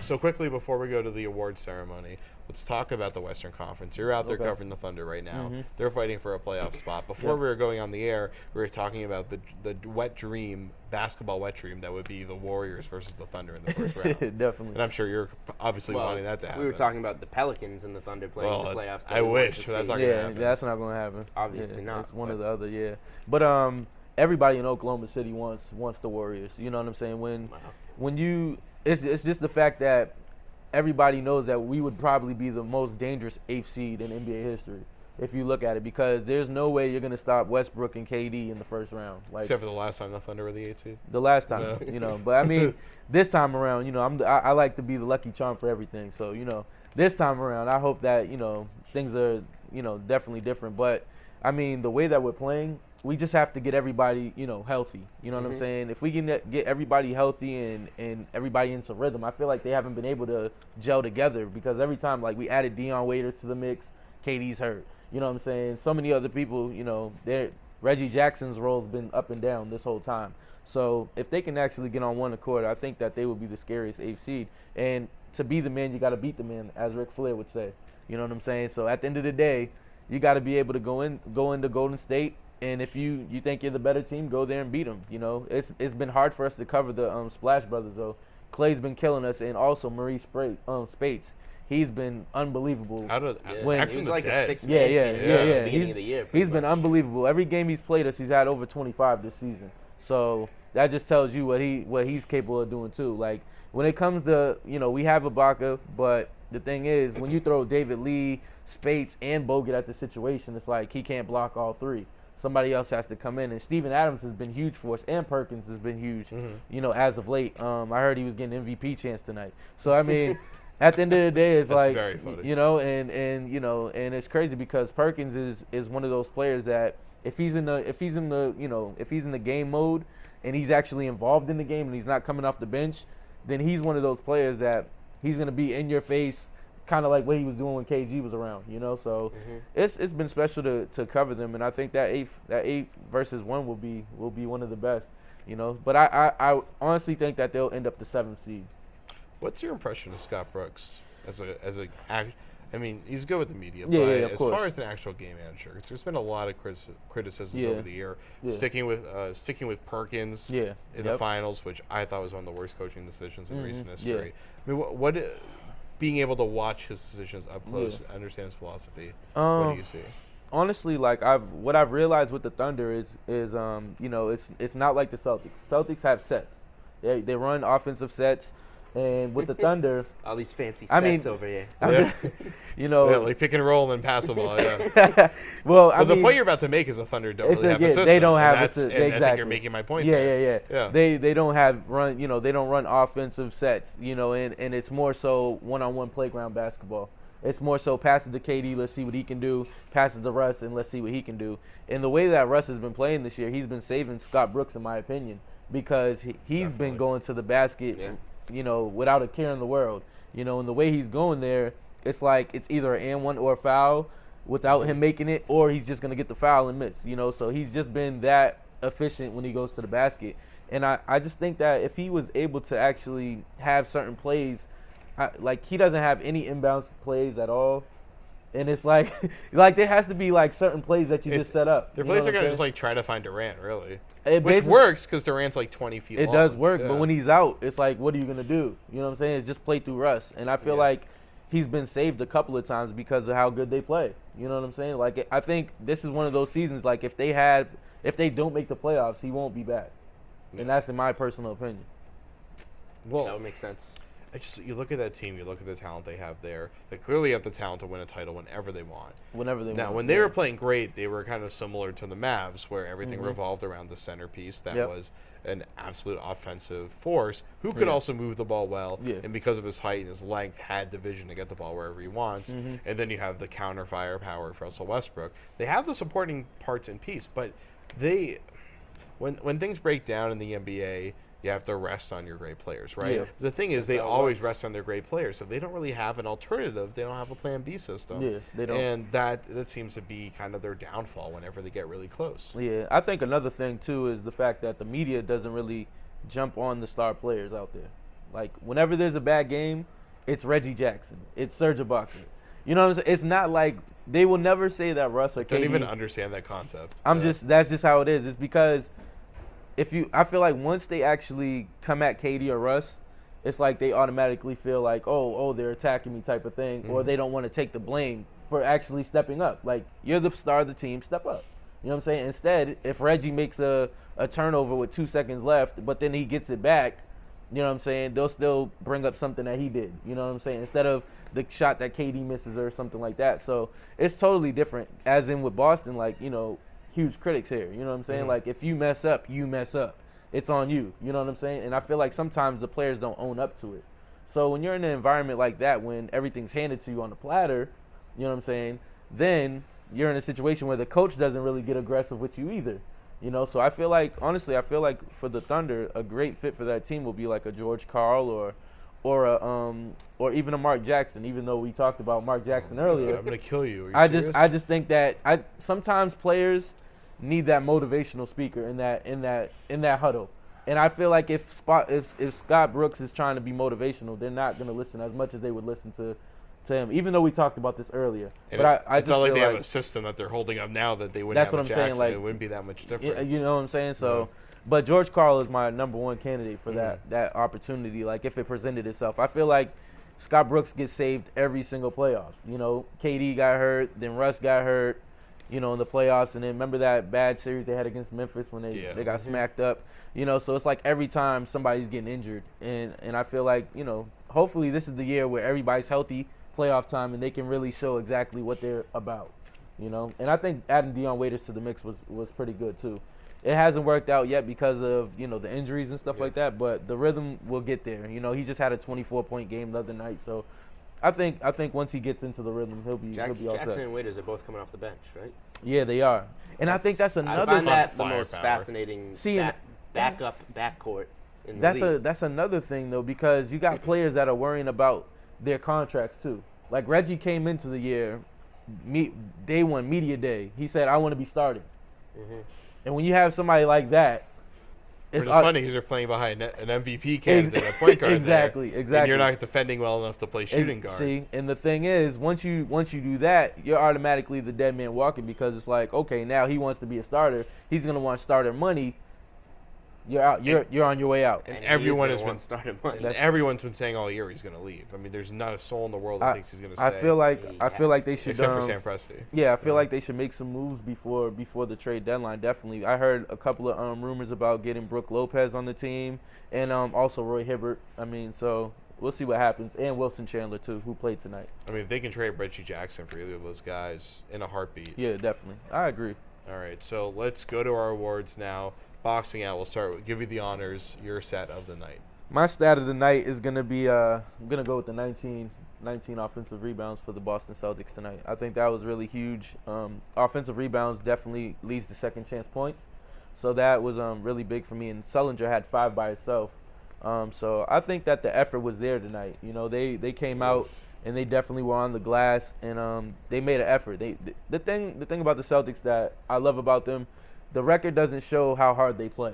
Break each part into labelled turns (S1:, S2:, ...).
S1: So quickly before we go to the award ceremony, let's talk about the Western Conference. You're out there covering the Thunder right now. They're fighting for a playoff spot. Before we were going on the air, we were talking about the wet dream, basketball wet dream that would be the Warriors versus the Thunder in the first round.
S2: Definitely.
S1: And I'm sure you're obviously wanting that to happen.
S3: We were talking about the Pelicans and the Thunder playing in the playoffs.
S1: I wish, but that's not going to happen.
S2: That's not going to happen.
S3: Obviously not.
S2: It's one or the other, But everybody in Oklahoma City wants the Warriors. You know what I'm saying? When you it's just the fact that everybody knows that we would probably be the most dangerous 8th seed in NBA history if you look at it, because there's no way you're going to stop Westbrook and KD in the first round. Like,
S1: except for the last time the Thunder were the 8th seed.
S2: The last time, But, I mean, this time around, I like to be the lucky charm for everything. So, this time around, I hope that, things are, definitely different. But, I mean, the way that we're playing, we just have to get everybody, healthy. You know what I'm saying? If we can get everybody healthy and everybody into rhythm, I feel like they haven't been able to gel together, because every time, like, we added Dion Waiters to the mix, KD's hurt. You know what I'm saying? So many other people, Reggie Jackson's role's been up and down this whole time. So if they can actually get on one accord, I think that they would be the scariest 8th seed. And to be the man, you got to beat the man, as Ric Flair would say. You know what I'm saying? So at the end of the day, you got to be able to go into Golden State. And if you think you're the better team, go there and beat them. It's been hard for us to cover the Splash Brothers, though. Clay's been killing us, and also Maurice Spates. He's been unbelievable.
S3: He was like a 6 man
S2: yeah.
S3: Beginning of the year.
S2: He's been unbelievable. Every game he's played us, he's had over 25 this season. So that just tells you what he's capable of doing too. Like, when it comes to, we have Ibaka, but the thing is, when you throw David Lee, Spates, and Bogut at the situation, it's like he can't block all three. Somebody else has to come in, and Steven Adams has been huge for us, and Perkins has been huge, as of late. I heard he was getting MVP chance tonight. So I mean, at the end of the day, it's
S1: that's
S2: like,
S1: very funny.
S2: and it's crazy because Perkins is one of those players that if he's in the game mode and he's actually involved in the game and he's not coming off the bench, then he's one of those players that he's gonna be in your face, kind of like what he was doing when KG was around, So it's been special to cover them, and I think that 8 versus 1 will be one of the best, But I honestly think that they'll end up the 7th seed.
S1: What's your impression of Scott Brooks I mean, he's good with the media,
S2: Yeah,
S1: but
S2: of
S1: as
S2: course.
S1: far as an actual game manager, there's been a lot of criticisms over the year. Sticking with Perkins in the finals, which I thought was one of the worst coaching decisions in recent history. I mean, what being able to watch his decisions up close, understand his philosophy, what do you see?
S2: Honestly, like what I've realized with the Thunder is it's not like the Celtics. Celtics have sets. They run offensive sets. And with the Thunder,
S3: all these fancy sets over here.
S1: Like pick and roll and then pass the ball.
S2: Well,
S1: the point you're about to make is the Thunder don't really have a system.
S2: They don't have
S1: exactly. I think you're making my point.
S2: Yeah. They don't have they don't run offensive sets. And it's more so one-on-one playground basketball. It's more so pass it to KD, let's see what he can do. Pass it to Russ, and let's see what he can do. And the way that Russ has been playing this year, he's been saving Scott Brooks, in my opinion, because he's been going to the basket. Yeah. Without a care in the world, and the way he's going there, it's like it's either an and one or a foul without him making it, or he's just going to get the foul and miss, so he's just been that efficient when he goes to the basket. And I just think that if he was able to actually have certain plays, like he doesn't have any inbounds plays at all. And it's like there has to be like certain plays that you just set up.
S1: Their plays are going to just like try to find Durant, really. Which works because Durant's like 20 feet long.
S2: It does work, but when he's out, it's like, what are you going to do? You know what I'm saying? It's just play through Russ. And I feel like he's been saved a couple of times because of how good they play. You know what I'm saying? Like, I think this is one of those seasons, like if they don't make the playoffs, he won't be back. And that's in my personal opinion.
S1: Well,
S3: that would make sense.
S1: You look at that team, you look at the talent they have there. They clearly have the talent to win a title whenever they want. Now, when they were playing great, they were kind of similar to the Mavs, where everything revolved around the centerpiece that was an absolute offensive force who could also move the ball well, and because of his height and his length, had the vision to get the ball wherever he wants. And then you have the counter firepower for Russell Westbrook. They have the supporting parts in piece, but when things break down in the NBA, you have to rest on your great players, right? Yeah. The thing is, they always rest on their great players, so they don't really have an alternative. They don't have a plan B system.
S2: Yeah, they don't.
S1: And that seems to be kind of their downfall whenever they get really close.
S2: Yeah, I think another thing, too, is the fact that the media doesn't really jump on the star players out there. Like, whenever there's a bad game, it's Reggie Jackson. It's Serge Ibaka. You know what I'm saying? It's not like they will never say that Russ or KD.
S1: Don't even understand that concept.
S2: That's just how it is. It's because I feel like once they actually come at KD or Russ, it's like they automatically feel like, oh, they're attacking me type of thing, or they don't want to take the blame for actually stepping up. Like, you're the star of the team, step up. You know what I'm saying? Instead, if Reggie makes a turnover with 2 seconds left, but then he gets it back, you know what I'm saying, they'll still bring up something that he did. You know what I'm saying? Instead of the shot that KD misses or something like that. So it's totally different. As in with Boston, like, you know, huge critics here. You know what I'm saying? Like, if you mess up, you mess up. It's on you. You know what I'm saying? And I feel like sometimes the players don't own up to it. So when you're in an environment like that, when everything's handed to you on the platter, you know what I'm saying, then you're in a situation where the coach doesn't really get aggressive with you either. You know, so I feel like, honestly, for the Thunder, a great fit for that team will be like a George Karl or even a Mark Jackson. Even though we talked about Mark Jackson earlier,
S1: I'm gonna kill you.
S2: I just think that sometimes players need that motivational speaker in that huddle. And I feel like if Scott Brooks is trying to be motivational, they're not gonna listen as much as they would listen to him, even though we talked about this earlier.
S1: And but it's not like they have a system that they're holding up now that they wouldn't have with Jackson. Saying, like, it wouldn't be that much different.
S2: You know what I'm saying? So, but George Karl is my number one candidate for that opportunity. Like, if it presented itself, I feel like Scott Brooks gets saved every single playoffs. You know, KD got hurt, then Russ got hurt, you know, in the playoffs, and then remember that bad series they had against Memphis when they got smacked up. You know, so it's like every time somebody's getting injured, and I feel like, you know, hopefully this is the year where everybody's healthy, playoff time, and they can really show exactly what they're about, you know. And I think adding Dion Waiters to the mix was pretty good too. It hasn't worked out yet because of, you know, the injuries and stuff like that, but the rhythm will get there. You know, he just had a 24-point game the other night, so I think once he gets into the rhythm, he'll be all set.
S3: Jackson and Waiters are both coming off the bench, right?
S2: Yeah, they are. And I think that's another.
S3: I find that the most fascinating backcourt in the league.
S2: That's another thing though, because you got players that are worrying about their contracts too. Like, Reggie came into the year, day one, media day. He said, I want to be starting. And when you have somebody like that,
S1: it's funny because you're playing behind an MVP candidate at point guard.
S2: Exactly.
S1: And you're not defending well enough to play shooting guard.
S2: See, and the thing is, once you do that, you're automatically the dead man walking, because it's like, okay, now he wants to be a starter. He's going to want starter money. You're out. You're on your way out.
S1: And everyone's been saying all year he's going to leave. I mean, there's not a soul in the world that thinks he's going to stay.
S2: I feel like they should,
S1: except for Sam Presti.
S2: Yeah, I feel like they should make some moves before the trade deadline. Definitely, I heard a couple of rumors about getting Brook Lopez on the team, and also Roy Hibbert. I mean, so we'll see what happens, and Wilson Chandler too, who played tonight.
S1: I mean, if they can trade Reggie Jackson for either of those guys in a heartbeat.
S2: Yeah, definitely, I agree.
S1: All right, so let's go to our awards now. Boxing out, we'll start with give you the honors, your stat of the night.
S2: My stat of the night is going to be, I'm going to go with the 19 offensive rebounds for the Boston Celtics tonight. I think that was really huge. Offensive rebounds definitely leads to second chance points. So that was really big for me. And Sullinger had 5 by himself. So I think that the effort was there tonight. You know, they came out and they definitely were on the glass, and they made an effort. The thing about the Celtics that I love about them, the record doesn't show how hard they play,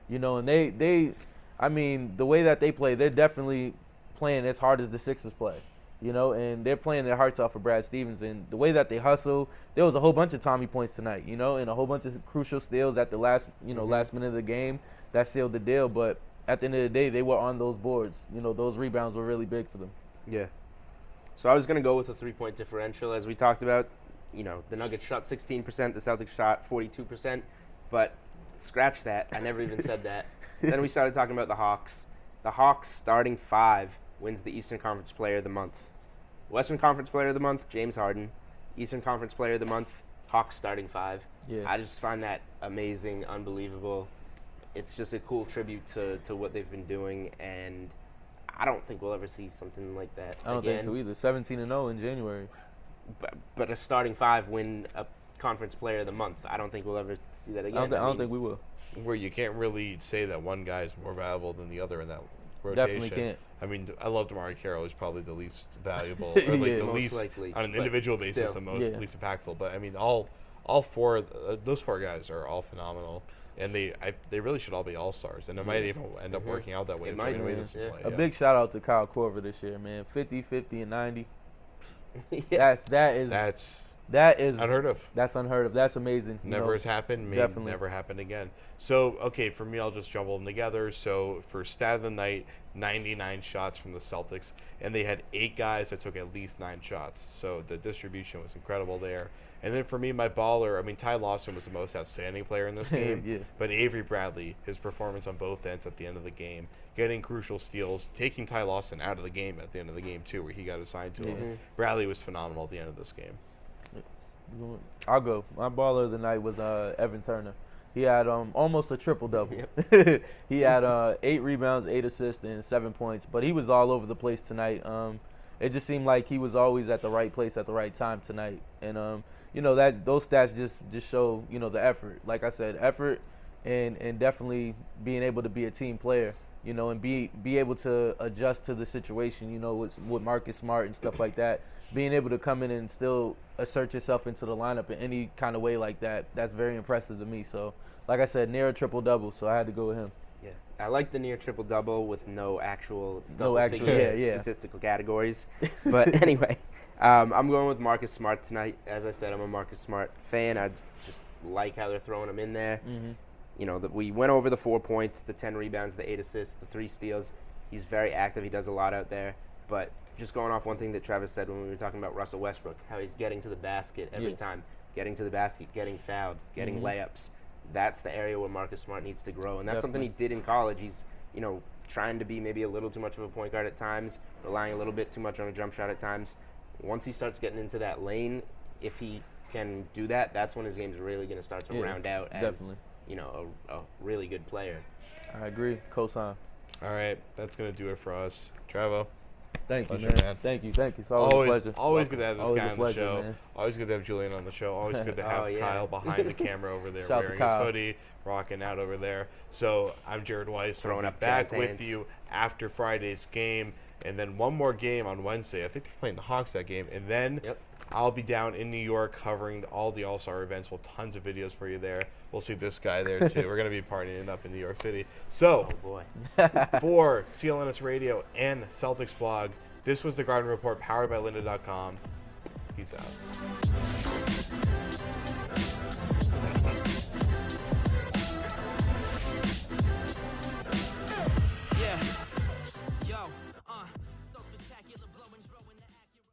S2: you know, and I mean, the way that they play, they're definitely playing as hard as the Sixers play, you know, and they're playing their hearts out for Brad Stevens. And the way that they hustle, there was a whole bunch of Tommy points tonight, you know, and a whole bunch of crucial steals at the last minute of the game that sealed the deal. But at the end of the day, they were on those boards. You know, those rebounds were really big for them.
S3: Yeah. So I was going to go with a 3-point differential, as we talked about. You know, the Nuggets shot 16%, the Celtics shot 42%, but scratch that. I never even said that. Then we started talking about the Hawks. The Hawks starting 5 wins the Eastern Conference Player of the Month. Western Conference Player of the Month, James Harden. Eastern Conference Player of the Month, Hawks starting 5.
S2: Yeah.
S3: I just find that amazing, unbelievable. It's just a cool tribute to what they've been doing, and I don't think we'll ever see something like that
S2: I don't think so either. 17-0 in January.
S3: But a starting 5 win a Conference Player of the Month. I don't think we'll ever see that again.
S2: I don't think we will.
S1: Where you can't really say that one guy is more valuable than the other in that rotation.
S2: Definitely can't.
S1: I mean, I love DeMar Carroll. He's probably the least valuable, or like the least,
S3: likely,
S1: on an individual basis,
S3: still.
S1: the least impactful. But I mean, all all four, those four guys are all phenomenal. And they really should all be all-stars. And it might even end up working out that way.
S2: A big shout-out to Kyle Korver this year, man. 50, 50, and 90. That is
S1: unheard of.
S2: That's unheard of. That's amazing.
S1: Never has happened. May never happen again. So, okay, for me, I'll just jumble them together. So, for stat of the night, 99 shots from the Celtics. And they had 8 guys that took at least 9 shots. So, the distribution was incredible there. And then for me, my baller, I mean, Ty Lawson was the most outstanding player in this game. But Avery Bradley, his performance on both ends at the end of the game, getting crucial steals, taking Ty Lawson out of the game at the end of the game, too, where he got assigned to him. Bradley was phenomenal at the end of this game.
S2: I'll go. My baller of the night was Evan Turner. He had almost a triple-double. Yep. He had 8 rebounds, 8 assists, and 7 points. But he was all over the place tonight. It just seemed like he was always at the right place at the right time tonight. And those stats just show the effort. Like I said, effort and definitely being able to be a team player. And be able to adjust to the situation. With Marcus Smart and stuff like that. Being able to come in and still assert yourself into the lineup in any kind of way like that, that's very impressive to me. So, like I said, near a triple-double, so I had to go with him.
S3: Yeah, I like the near triple-double with no actual statistical categories. But anyway, I'm going with Marcus Smart tonight. As I said, I'm a Marcus Smart fan. I just like how they're throwing him in there. We went over the 4 points, the 10 rebounds, the 8 assists, the 3 steals. He's very active. He does a lot out there. But just going off one thing that Travis said when we were talking about Russell Westbrook, how he's getting to the basket every time, getting to the basket, getting fouled, getting layups. That's the area where Marcus Smart needs to grow, and that's something he did in college. He's, trying to be maybe a little too much of a point guard at times, relying a little bit too much on a jump shot at times. Once he starts getting into that lane, if he can do that, that's when his game's really going to start to round out as, a really good player.
S2: I agree. Cosign.
S1: All right, that's going to do it for us. Travo.
S2: Thank you, man. Thank you. It's always a pleasure.
S1: Always good to have this guy on the show. Man. Always good to have Julian on the show. Always good to have Kyle behind the camera over there, wearing his hoodie, rocking out over there. So I'm Jared Weiss.
S3: Throwing up
S1: back with you after Friday's game, and then one more game on Wednesday. I think they're playing the Hawks that game, and then I'll be down in New York covering all the All-Star events. We'll have tons of videos for you there. We'll see this guy there, too. We're going to be partying up in New York City. So, for CLNS Radio and Celtics Blog, this was the Garden Report powered by lynda.com. Peace out.